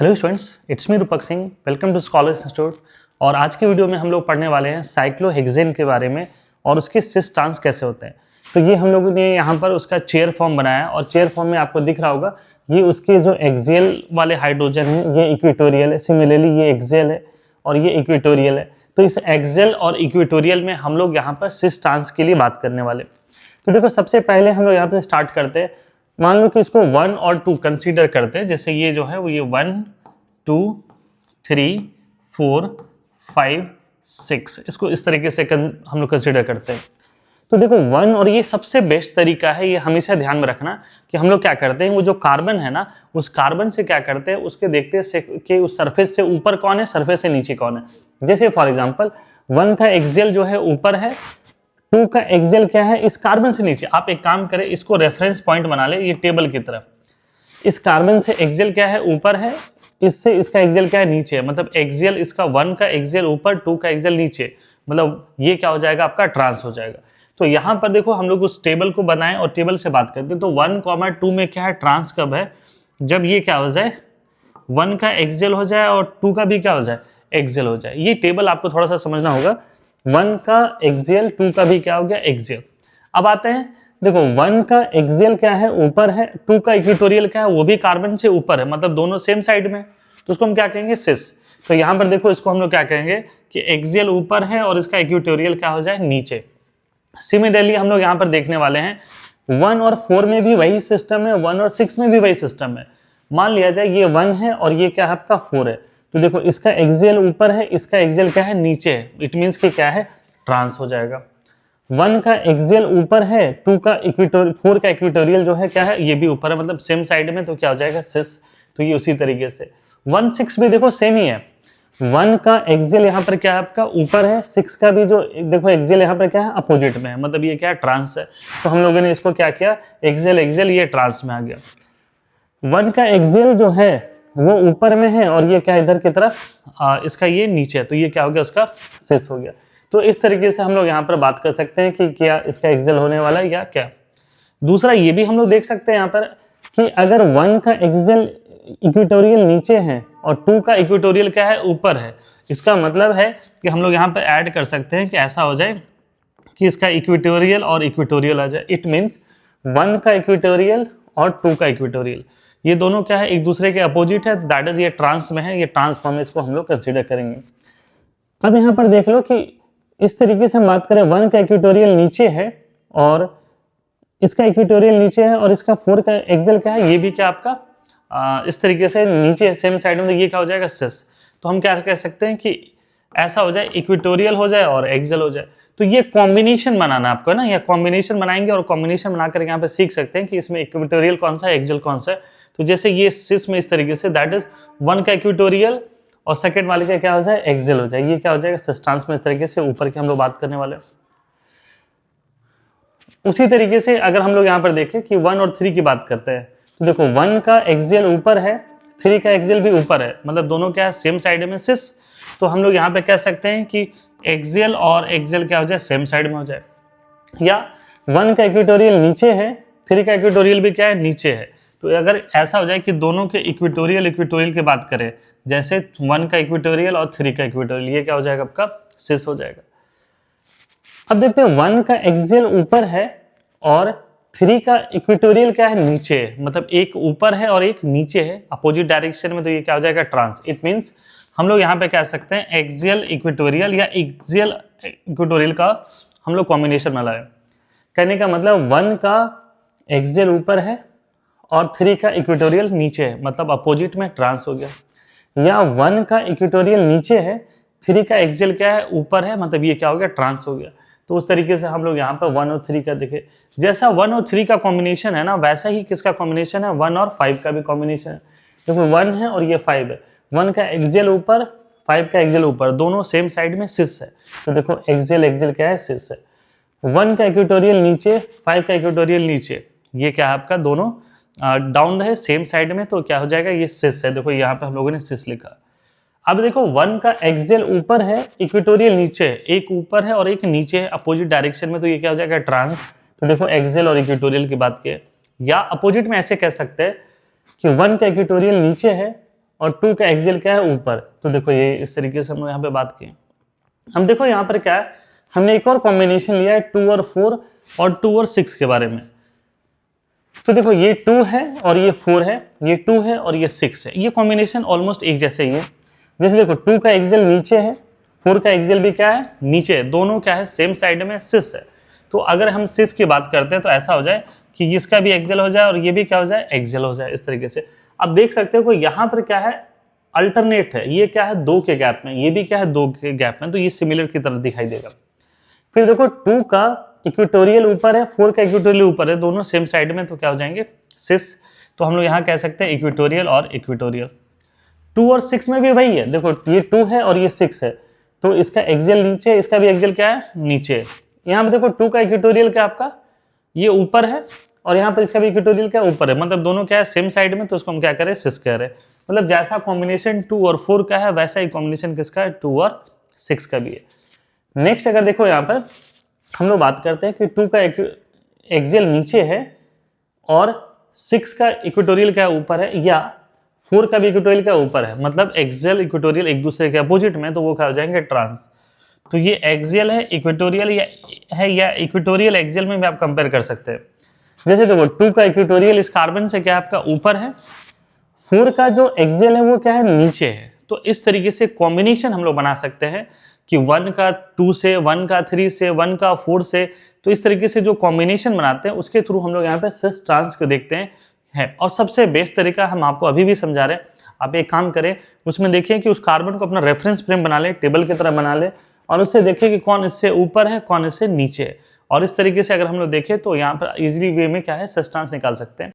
Hello students, it's me Rupak Singh. Welcome to scholars institute. और आज के वीडियो में हम लोग पढ़ने वाले हैं साइक्लोहेक्सेन के बारे में और उसके सिस ट्रांस कैसे होते हैं। तो ये हम लोगों ने यहाँ पर उसका चेयर फॉर्म बनाया और चेयर फॉर्म में आपको दिख रहा होगा ये उसके जो एक्सियल वाले हाइड्रोजन है ये इक्वेटोरियल है, सिमिलरली ये एक्सियल है और ये इक्वेटोरियल है। तो इस एक्सियल और इक्वेटोरियल में हम लोग यहाँ पर सिस ट्रांस के लिए बात करने वाले। तो देखो सबसे पहले हम लोग यहाँ पे स्टार्ट करते हैं। मान लो कि इसको 1 और 2 कंसीडर करते हैं, जैसे ये जो है वो ये 1 2 3 4 5 6 इसको इस तरीके से हम लोग कंसीडर करते हैं। तो देखो 1 और ये सबसे बेस्ट तरीका है, ये हमेशा ध्यान में रखना कि हम लोग क्या करते हैं, वो जो कार्बन है ना उस कार्बन से क्या करते हैं उसके देखते हैं कि उस सरफेस से ऊपर कौन है, सरफेस से नीचे कौन है। जैसे फॉर एग्जांपल 1 का एक्सियल जो है ऊपर है, 2 का एक्सियल क्या है इस कार्बन से नीचे। आप एक काम करें, इसको रेफरेंस पॉइंट बना ले ये टेबल की तरफ। इस कार्बन से एक्सियल क्या है ऊपर है, इससे इसका एक्सियल क्या है नीचे है। मतलब एक्सियल इसका 1 का एक्सियल ऊपर, 2 का एक्सियल नीचे, मतलब ये क्या हो जाएगा आपका ट्रांस हो जाएगा। तो यहाँ पर देखो हम लोग उस टेबल को बनाएं और टेबल से बात करते हैं। तो 1, 2 में क्या है ट्रांस कब है, जब ये क्या हो जाए 1 का एक्सियल हो जाए और 2 का भी क्या हो जाए एक्सियल हो जाए। ये टेबल आपको थोड़ा सा समझना होगा। 1 का एक्सियल, 2 का भी क्या हो गया एक्सियल। अब आते हैं, देखो 1 का एक्सियल क्या है ऊपर है, 2 का इक्वेटोरियल क्या है वो भी कार्बन से ऊपर है, मतलब दोनों सेम साइड में, तो उसको हम क्या कहेंगे सिस। तो यहाँ पर देखो इसको हम लोग क्या कहेंगे कि एक्सियल ऊपर है और इसका इक्वेटोरियल क्या हो जाए नीचे। सिमिलरली हम लोग यहाँ पर देखने वाले हैं 1 और 4 में भी वही सिस्टम है, 1 और 6 में भी वही सिस्टम है। मान लिया जाए ये 1 है और ये क्या है आपका 4 है, तो देखो इसका एक्सियल ऊपर है, इसका एक्सियल क्या है नीचे है। इट मीन्स कि क्या है ट्रांस हो जाएगा। 1 का एक्सियल ऊपर है, 2 का इक्वेटोरियल, 4 का इक्वेटोरियल जो है क्या है ये भी ऊपर है, मतलब सेम साइड में, तो क्या हो जाएगा सिस। तो ये उसी तरीके से 1 6 भी देखो सेम ही है। 1 का एक्सियल यहाँ पर क्या है आपका ऊपर है, 6 का भी जो देखो एक्सियल यहाँ पर क्या है अपोजिट में है, मतलब ये क्या है ट्रांस है। तो हम लोगों ने इसको क्या किया एक्सियल एक्सियल ये ट्रांस में आ गया। 1 का एक्सियल जो है वो ऊपर में है और ये क्या इधर की तरफ इसका ये नीचे है, तो ये क्या हो गया उसका सिस हो गया। तो इस तरीके से हम लोग यहाँ पर बात कर सकते हैं कि क्या इसका एक्सियल होने वाला है या क्या। दूसरा ये भी हम लोग देख सकते हैं यहाँ पर कि अगर 1 का एक्सियल इक्वेटोरियल नीचे है और 2 का इक्वेटोरियल क्या है ऊपर है, इसका मतलब है कि हम लोग यहाँ पर ऐड कर सकते हैं कि ऐसा हो जाए कि इसका इक्वेटोरियल और इक्वेटोरियल आ जाए। इट मीन्स 1 का इक्वेटोरियल और 2 का इक्वेटोरियल ये दोनों क्या है एक दूसरे के अपोजिट है, दैट इज ये ट्रांस में है, ये ट्रांसफॉर्म है, इसको हम लोग कंसीडर करेंगे। अब यहाँ पर देख लो कि इस तरीके से हम बात करें 1 का इक्वेटोरियल नीचे है और इसका इक्वेटोरियल नीचे है और इसका 4 का एक्सियल क्या है ये भी क्या आपका इस तरीके से नीचे सेम साइड में, तो ये क्या हो जाएगा सिस। तो हम क्या कह सकते हैं कि ऐसा हो जाए इक्वेटोरियल हो जाए और एक्सियल हो जाए। तो ये कॉम्बिनेशन बनाना आपको ना, या कॉम्बिनेशन बनाएंगे और कॉम्बिनेशन बनाकर यहाँ पे सीख सकते हैं कि इसमें इक्वेटोरियल कौन सा है एक्सियल कौन सा है। तो जैसे ये सिस में इस तरीके से दैट इज 1 का इक्वेटोरियल और सेकंड वाले का क्या हो जाए एक्सियल हो जाए, ये क्या हो जाएगा सिस ट्रांस में। इस तरीके से ऊपर की हम लोग बात करने वाले हैं। उसी तरीके से अगर हम लोग यहाँ पर देखें कि 1 और 3 की बात करते हैं, तो देखो 1 का एक्सियल ऊपर है, 3 का एक्सियल भी ऊपर है, मतलब दोनों क्या है सेम साइड में सिस। तो हम लोग यहाँ पे कह सकते हैं कि एक्सियल और एक्सियल क्या हो जाए सेम साइड में हो जाए। या 1 का इक्वेटोरियल नीचे है, 3 का इक्वेटोरियल भी क्या है नीचे है। तो अगर ऐसा हो जाए कि दोनों के इक्वेटोरियल की बात करें, जैसे 1 का इक्वेटोरियल और 3 का इक्वेटोरियल, ये क्या हो जाएगा आपका सिस हो जाएगा। अब देखते हैं 1 का एक्सियल ऊपर है और 3 का इक्वेटोरियल क्या है नीचे है, मतलब एक ऊपर है और एक नीचे है अपोजिट डायरेक्शन में, तो ये क्या हो जाएगा ट्रांस। इट मीन्स हम लोग यहाँ पे कह सकते हैं एक्सियल इक्वेटोरियल या एक्सियल इक्वेटोरियल का हम लोग कॉम्बिनेशन बना रहे हैं। कहने का मतलब 1 का एक्सियल ऊपर है और 3 का इक्वेटोरियल नीचे है, मतलब अपोजिट में ट्रांस हो गया। या 1 का इक्वेटोरियल नीचे है, 3 का एक्सियल क्या है ऊपर है, मतलब ये क्या हो गया ट्रांस हो गया। तो उस तरीके से हम लोग यहाँ पर 1 और 3 का देखे, जैसा 1 और 3 का कॉम्बिनेशन है ना वैसा ही किसका कॉम्बिनेशन है 1 और 5 का भी कॉम्बिनेशन है। देखो 1 है और ये 5 है, 1 का एक्सियल ऊपर, 5 का एक्सियल ऊपर, दोनों सेम साइड में सिस है। तो देखो एक्सियल एक्सियल क्या है सिस है। 1 का इक्वेटोरियल नीचे, 5 का इक्वेटोरियल नीचे, ये क्या है आपका दोनों डाउन है सेम साइड में, तो क्या हो जाएगा ये सिस है। देखो यहाँ पे हम लोगों ने सिस लिखा। अब देखो 1 का एक्सियल ऊपर है, इक्वेटोरियल नीचे है, एक ऊपर है और एक नीचे है अपोजिट डायरेक्शन में, तो ये क्या हो जाएगा ट्रांस। तो देखो एक्सियल और इक्वेटोरियल की बात की, या अपोजिट में ऐसे कह सकते हैं कि 1 का इक्वेटोरियल नीचे है और 2 का एक्सियल क्या है, ऊपर। तो देखो ये इस तरीके से हम लोग यहाँ पे बात की। हम देखो यहाँ पर क्या है, हमने एक और कॉम्बिनेशन लिया है 2 और 4 और 2 और 6 के बारे में। तो देखो ये 2 है और ये 4 है, ये 2 है और ये 6 है, ये कॉम्बिनेशन ऑलमोस्ट एक जैसे ही है। जैसे देखो 2 का एक्सियल नीचे है, 4 का एक्सियल भी क्या है, नीचे है, दोनों क्या है, सेम साइड में सिस है। तो अगर हम सिस की बात करते हैं तो ऐसा हो जाए कि इसका भी एक्सियल हो जाए और ये भी क्या हो जाए, एक्सियल हो जाए, इस तरीके से। अब देख सकते हो कि यहाँ पर क्या है, अल्टरनेट है, ये क्या है 2 के गैप में, ये भी क्या है 2 के गैप में, तो ये सिमिलर की तरह दिखाई देगा। फिर देखो 2 का इक्वेटोरियल ऊपर है, 4 का इक्वेटोरियल ऊपर है, दोनों सेम साइड में, तो क्या हो जाएंगे, सिस। तो हम लोग यहाँ कह सकते हैं इक्वेटोरियल और इक्वेटोरियल। 2 और 6 में भी वही है, देखो ये 2 है और ये 6 है, तो इसका एक्सियल नीचे, इसका भी एक्सियल क्या है, नीचे। यहाँ पे देखो 2 का इक्वेटोरियल क्या आपका, ये ऊपर है और यहाँ पर इसका भी इक्वेटोरियल क्या ऊपर है, मतलब दोनों क्या है सेम साइड में, तो उसको हम क्या करें, सिस कह रहे हैं। मतलब जैसा कॉम्बिनेशन 2 और 4 का है वैसा ही कॉम्बिनेशन किसका है, 2 और 6 का भी है। नेक्स्ट अगर देखो यहाँ पर हम लोग बात करते हैं कि 2 का एक्सियल नीचे है और 6 का इक्वेटोरियल क्या ऊपर है, या 4 का भी इक्वेटोरियल क्या ऊपर है, मतलब एक्सियल इक्वेटोरियल एक दूसरे के अपोजिट में, तो वो क्या हो जाएंगे, ट्रांस। तो ये एक्सियल है, इक्वेटोरियल या इक्वेटोरियल एक्सियल में भी आप कंपेयर कर सकते हैं। जैसे देखो 2 का इक्वेटोरियल इस कार्बन से क्या आपका ऊपर है, 4 का जो एक्सियल है वो क्या है, नीचे है। तो इस तरीके से कॉम्बिनेशन हम लोग बना सकते हैं कि 1 का 2 से, 1 का 3 से, 1 का 4 से, तो इस तरीके से जो कॉम्बिनेशन बनाते हैं उसके थ्रू हम लोग यहाँ पे सिस ट्रांस को देखते हैं है। और सबसे बेस्ट तरीका हम आपको अभी भी समझा रहे हैं, आप एक काम करें, उसमें देखिए कि उस कार्बन को अपना रेफरेंस फ्रेम बना ले, टेबल की तरह बना ले, और उससे देखिए कि कौन इससे ऊपर है, कौन इससे नीचे है। और इस तरीके से अगर हम लोग देखें तो यहाँ पर इजीली वे में क्या है, सिस ट्रांस निकाल सकते हैं।